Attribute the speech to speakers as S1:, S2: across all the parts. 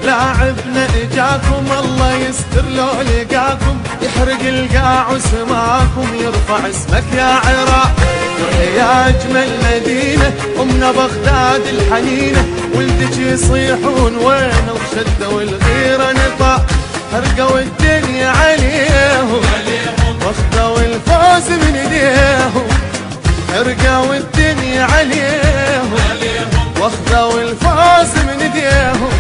S1: لاعبنا اجاكم الله يستر لو لقاكم، يحرق القاع وسماكم، يرفع اسمك يا عراق. يا اجمل مدينه امنا بغداد الحنينه، ولدك يصيحون وين وشدوا الغيره نطاق، حرقوا الدنيا عليهم واخذوا الفوز من ايديهم، حرقوا الدنيا عليهم واخذوا الفوز من ايديهم.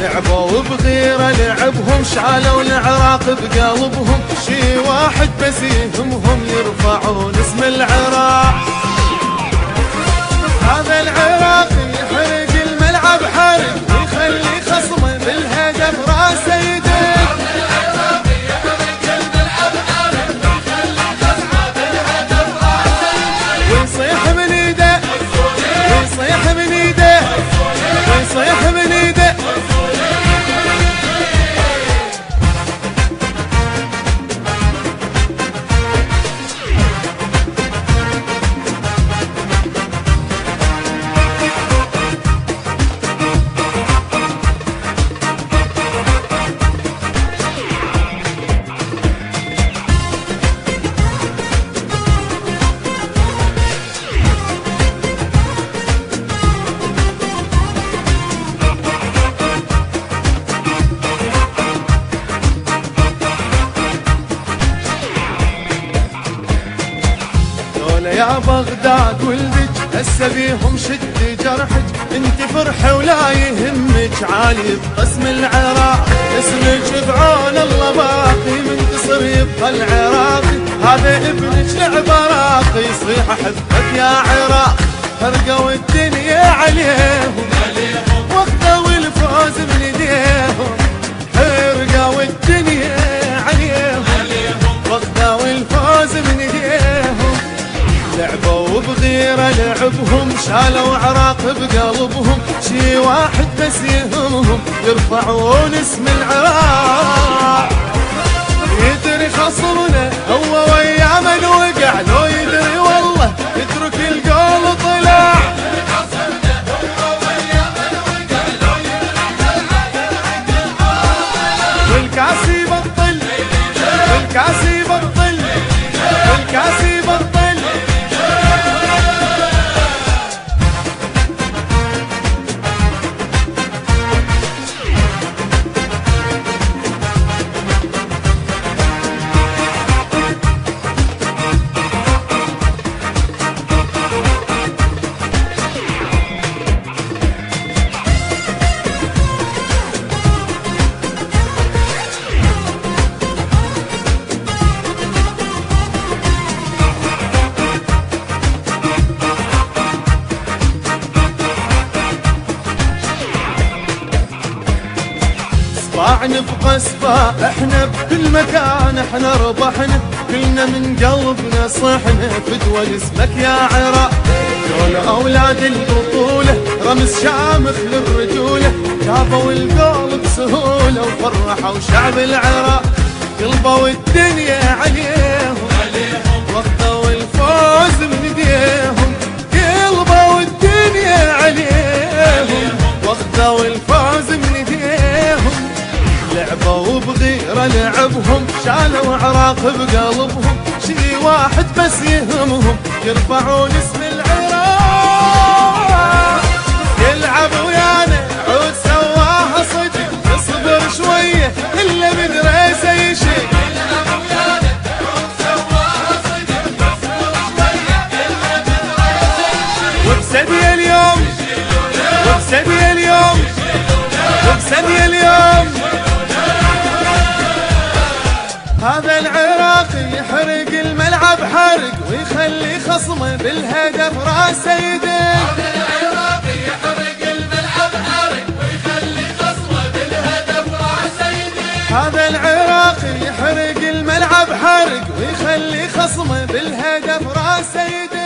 S1: لعبوا بغيره لعبهم، شالوا العراق بقلبهم، شي واحد بس يهمهم يرفعون اسم العراق. هذا العراق يحرق الملعب حرق، ويخلي خصمه بالهدف راسه يدق. ويصيح من ايده ويصيح من ايده ويصيح من ايده. يا بغداد ولدك هسه بيهم شد جرحك، انت فرحة ولا يهمك عالي بقسم العراق. اسمك بعون الله باقي منتصر يبقى العراقي، هذا ابنك لعبه راقي يصيح احبك يا عراق. فرقوا الدنيا عليهم واخذوا الفوز من ايديهم، فرقوا الدنيا عليهم واخذوا الفوز من ايديهم. لعبوا بغيره لعبهم، شالوا عراق بقلبهم، شي واحد بس يهمهم يرفعون اسم العراق. يدري خصمنا هو ويا من وقع، لو يدري والله يترك القول طلع. والكاس يبطل والكاس يبطل والكاس يبطل. صباعنا بقصبة احنا بكل مكان، احنا ربحنا كلنا من قلبنا صحنا، فدوى اسمك يا عراق. دول اولاد البطولة رمز شامخ للرجولة، جابوا القول بسهولة وفرحوا شعب العراق. قلبوا الدنيا عليهم واخذوا الفوز من ايديهم، قلبوا الدنيا عليهم واخذوا الفوز من ايديهم. لعبوا بغيره لعبهم، شالوا عراق بقلبهم، شي واحد بس يهمهم يرفعون اسم العراق. يلعب ويانا عود سواها صدق، اصبر شويه الا بدريسه يشق. يلعب ويانا عود سواها صدق، اصبر شويه الا بدريسه يشق. وبسدي اليوم وبسدي اليوم وبسدي اليوم خصمه بالهدف راسه يدق. هذا العراقي يحرق الملعب حرق ويخلي خصمه بالهدف راسه يدق.